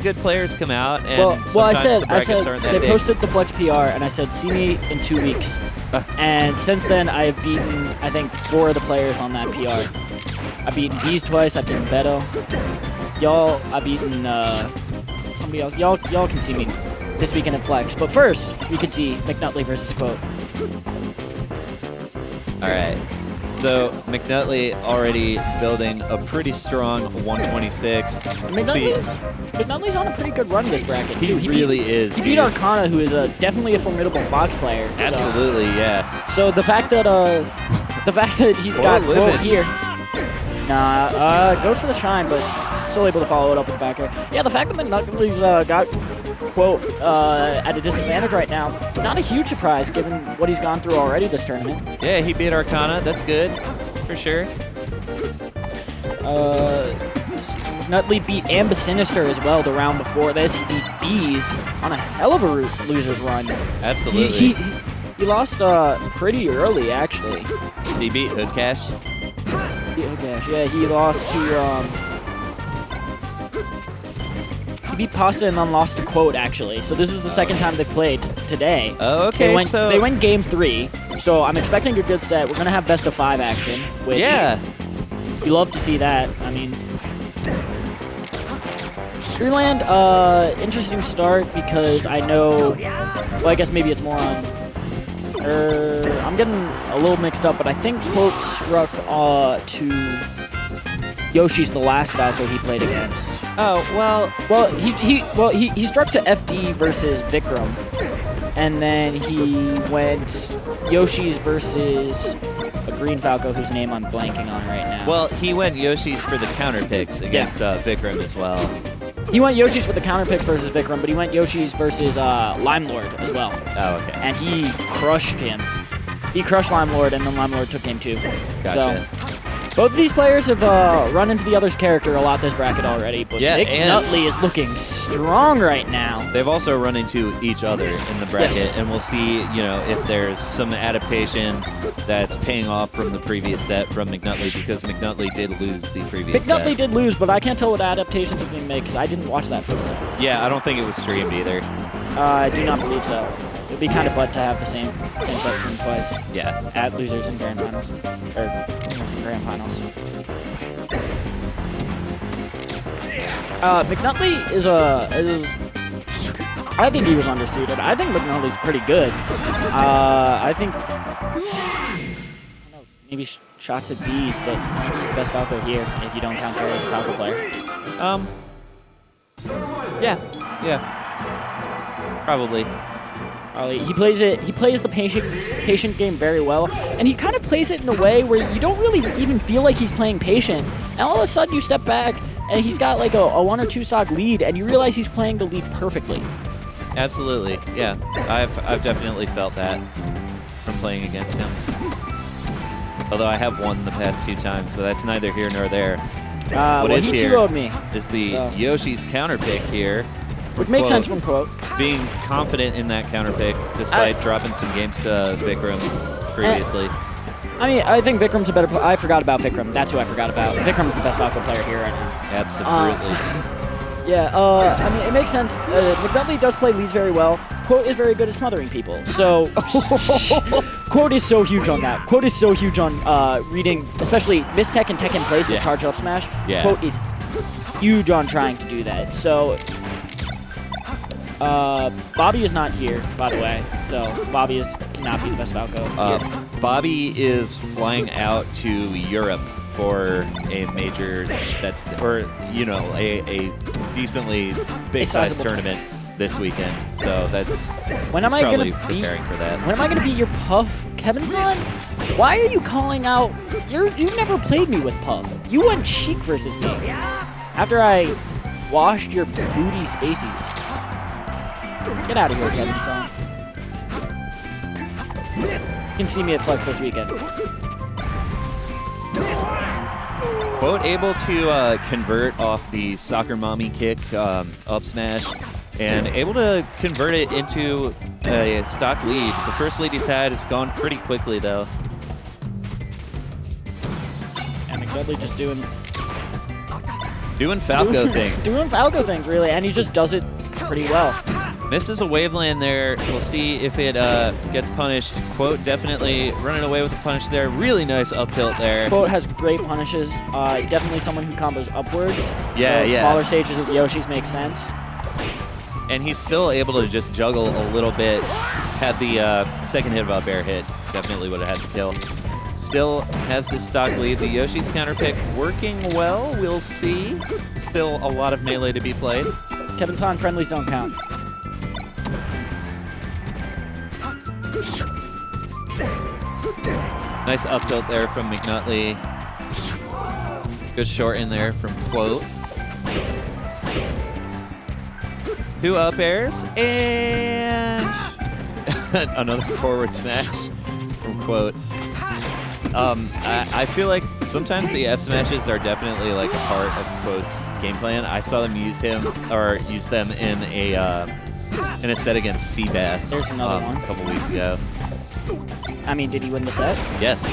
good players come out, and well, I sometimes the brackets said aren't that they big. posted the Flex PR, and I said, see me in 2 weeks. And since then, I have beaten, I think, 4 of the players on that PR. I've beaten Bees twice. I've beaten Beto. Y'all, I've beaten somebody else. Y'all can see me this weekend in Flex. But first, we can see McNutly versus Quote. All right. So McNutly already building a pretty strong 126. McNutly's on a pretty good run this bracket, too. He really is. He beat Arcana, who is definitely a formidable Fox player. Absolutely, yeah. So the fact that he's got Quote here, goes for the shine, but still able to follow it up with the back air. Yeah, the fact that McNutly's got Quote at a disadvantage right now, not a huge surprise given what he's gone through already this tournament. Yeah, he beat Arcana. That's good, for sure. McNutly beat Ambisinister as well the round before this. He beat Bees on a hell of a loser's run. Absolutely. He lost pretty early, actually. Did he beat Hoodcash? Yeah, he lost to... He beat Pasta and then lost to Quote, actually. So this is the second time they played today. Oh, okay. They went game 3, so I'm expecting a good set. We're going to have best of 5 action, which... Yeah. You love to see that. I mean... Greenland, interesting start because I know... Well, I guess maybe it's more on... I'm getting a little mixed up, but I think Quote struck to Yoshi's the last Falco he played against. Oh, well... He struck to FD versus Vikram, and then he went Yoshi's versus a green Falco whose name I'm blanking on right now. Well, he went Yoshi's for the counter picks against Vikram as well. He went Yoshi's for the counter picks versus Vikram, but he went Yoshi's versus Lime Lord as well. Oh, okay. And he crushed him. He crushed Lime Lord, and then Lime Lord took game 2. Gotcha. So, both of these players have run into the other's character a lot this bracket already, but McNutly is looking strong right now. They've also run into each other in the bracket, and we'll see, if there's some adaptation that's paying off from the previous set from McNutly, because McNutly did lose the previous set. McNutly did lose, but I can't tell what adaptations are being made because I didn't watch that first set. Yeah, I don't think it was streamed either. I do not believe so. It'd be kind of butt to have the same sets from twice. Yeah. At losers and grand finals. Or losers and grand finals. McNutly is I think he was undersuited. I think McNutly's pretty good. I think maybe shots at Bees, but he's the best Falco here if you don't count Terry as a Falco player. Yeah. Probably. He plays the patient game very well, and he kind of plays it in a way where you don't really even feel like he's playing patient. And all of a sudden you step back, and he's got like a 1 or 2 stock lead, and you realize he's playing the lead perfectly. Absolutely, yeah. I've definitely felt that from playing against him. Although I have won the past 2 times, but that's neither here nor there. What is he here 2-0'd me. Is the Yoshi's counter pick here. Which makes sense from Quote. Being confident in that counter pick despite dropping some games to Vikram previously. I think Vikram's a better player. I forgot about Vikram. That's who I forgot about. Vikram's the best Falco player here right now. Absolutely. It makes sense. McNutly does play leads very well. Quote is very good at smothering people. So, Quote is so huge on that. Quote is so huge on reading, especially Mistech and Tekken plays with charge up smash. Yeah. Quote is huge on trying to do that. So, Bobby is not here, by the way. So, Bobby cannot be the best Falco here. Bobby is flying out to Europe for a major a decently big size tournament this weekend. So that's when am I probably gonna preparing for that. When am I gonna beat your Puff, Kevin-san? Why are you calling out? You've never played me with Puff. You went Sheik versus me after I washed your booty spacies. Get out of here, Kevin-san. You can see me at Flex this weekend. Quote able to convert off the soccer mommy kick up smash, and able to convert it into a stock lead. The first lead he's had has gone pretty quickly, though. And McNutly just doing Doing Falco things. Doing Falco things, really, and he just does it pretty well. Misses a waveland there. We'll see if it gets punished. Quote definitely running away with the punish there. Really nice up tilt there. Quote has great punishes. Definitely someone who combos upwards. Yeah, so yeah. Smaller stages with Yoshis make sense. And he's still able to just juggle a little bit. Had the second hit of a bear hit. Definitely would have had the kill. Still has the stock lead. The Yoshi's counter pick working well. We'll see. Still a lot of melee to be played. Kevin San, friendlies don't count. Nice up tilt there from McNutly. Good short in there from Quote. 2 up airs and another forward smash from Quote. I feel like sometimes the F smashes are definitely like a part of Quote's game plan. I saw them use them in a set against Seabass. There's another one. A couple weeks ago. I mean, did he win the set? Yes.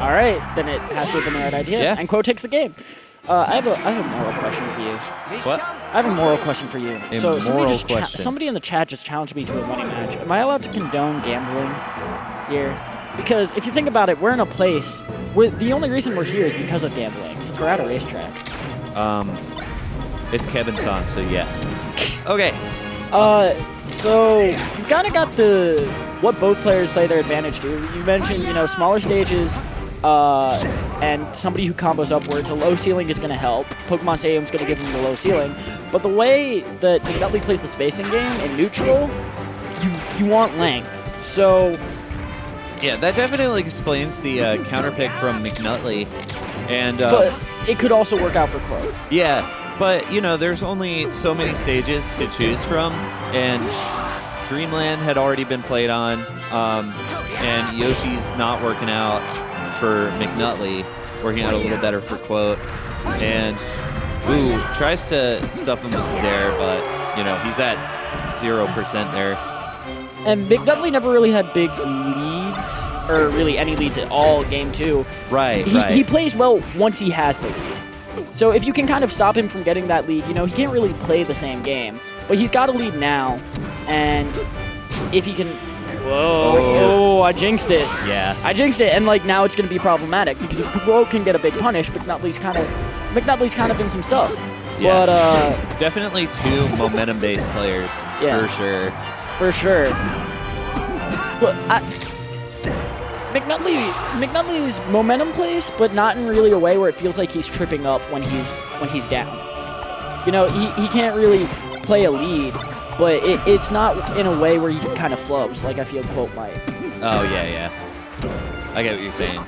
All right, then it has to have been the right idea. Yeah. And Quote takes the game. I have a moral question for you. What? I have a moral question for you. A moral question. Somebody in the chat just challenged me to a money match. Am I allowed to condone gambling here? Because if you think about it, we're in a place where the only reason we're here is because of gambling, since we're at a racetrack. It's Kevin San, so yes. Okay. So you kind of got what both players play their advantage to. You mentioned, smaller stages, and somebody who combos upwards. A low ceiling is going to help. Pokemon Stadium is going to give him the low ceiling. But the way that McNutly plays the spacing game in neutral, you want length. So Yeah, that definitely explains the counter pick from McNutly. And but it could also work out for Quote. yeah, but there's only so many stages to choose from, and Dreamland had already been played on, and Yoshi's not working out for McNutly, working out a little better for Quote, and tries to stuff him with there, but he's at 0% there. And McNutly never really had big leads, or really any leads at all game 2. Right, He plays well once he has the lead. So if you can kind of stop him from getting that lead, he can't really play the same game. But he's got a lead now, and if he can... Whoa, I jinxed it. Yeah. I jinxed it, and now it's going to be problematic, because if Quote can get a big punish, McNutly's kind of in some stuff. Yeah. But, definitely 2 momentum-based players, Yeah. for sure. For sure. Well, McNutly's momentum plays, but not in really a way where it feels like he's tripping up when he's down. He can't really play a lead, but it's not in a way where he kind of flubs like I feel Quote might. Oh, yeah. I get what you're saying.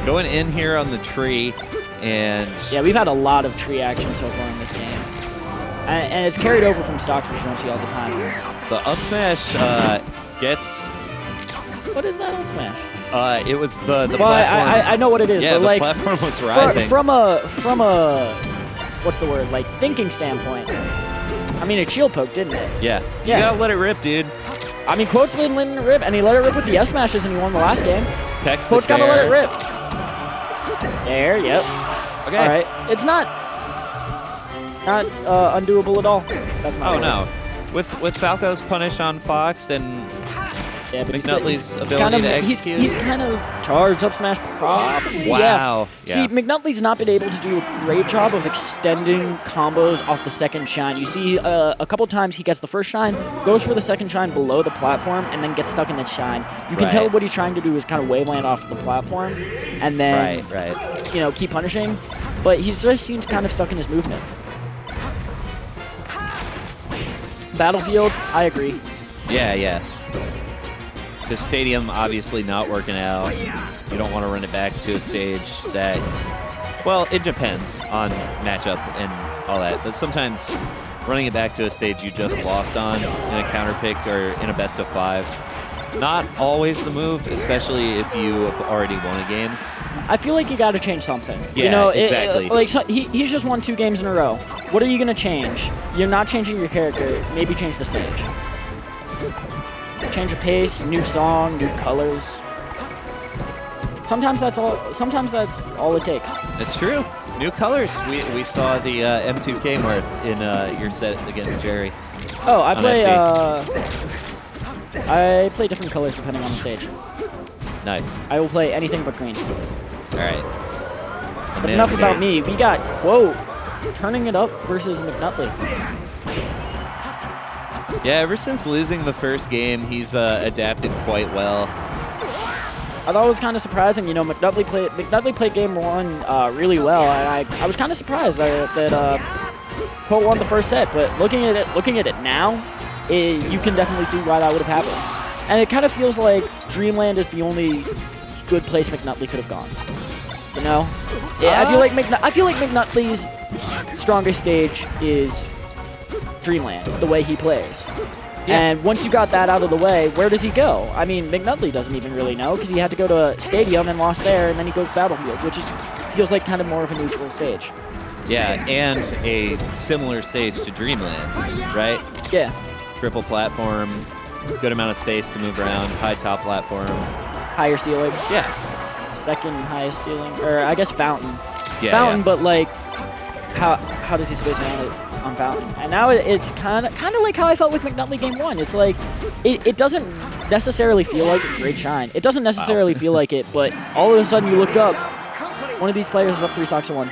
Going in here on the tree, and... Yeah, we've had a lot of tree action so far in this game. And it's carried over from stocks, which you don't see all the time. The up smash gets... What is that up smash? It was the well, platform. I know what it is, Yeah, but the platform was rising. From a what's the word? Thinking standpoint. I mean, it shield poked, didn't it? Yeah. You gotta let it rip, dude. I mean, Quote's been letting it rip, and he let it rip with the F smashes, and he won the last game. Quote's gotta let it rip. There, yep. Okay. All right. It's not undoable at all. That's not. Oh no. With Falco's punish on Fox and McNutly's ability to execute. He's kind of charged up smash, probably. Wow. Yeah. See, McNutly's not been able to do a great job of extending combos off the second shine. You see a couple times he gets the first shine, goes for the second shine below the platform, and then gets stuck in the shine. You can tell what he's trying to do is kind of waveland off the platform, and then keep punishing. But he just seems kind of stuck in his movement. Battlefield, I agree. Yeah. The stadium obviously not working out. You don't want to run it back to a stage that, well, it depends on matchup and all that. But sometimes running it back to a stage you just lost on in a counter pick or in a best of 5, not always the move, especially if you have already won a game. I feel like you got to change something. Yeah, exactly. He's just won 2 games in a row. What are you going to change? You're not changing your character. Maybe change the stage. Change of pace, new song, new colors. Sometimes that's all it takes. It's true. New colors. We saw the M2K Marth in your set against Jerry. Oh, I play. FD. I play different colors depending on the stage. Nice. I will play anything but green. All right. But enough about me. We got Quote turning it up versus McNutly. Yeah, ever since losing the first game, he's adapted quite well. I thought it was kind of surprising. You know, McNutly played game one really well, and I was kind of surprised that Quote won the first set. But looking at it now, you can definitely see why that would have happened. And it kind of feels like Dreamland is the only good place McNutly could have gone. You know, yeah, I feel like McNutly's strongest stage is Dreamland, the way he plays. Yeah. And once you got that out of the way, where does he go? I mean, McNutly doesn't even really know because he had to go to a stadium and lost there, and then he goes Battlefield, which feels like kind of more of a neutral stage. Yeah, and a similar stage to Dreamland, right? Yeah. Triple platform, good amount of space to move around, high top platform. Higher ceiling. Yeah. Second highest ceiling, or I guess Fountain. Yeah, Fountain, yeah. but like, how does he space around it on Fountain? And now it's kind of like how I felt with McNutly game one. It's like it doesn't necessarily feel like a great shine. It doesn't necessarily feel like it, but all of a sudden you look up, one of these players is up 3 stocks to 1.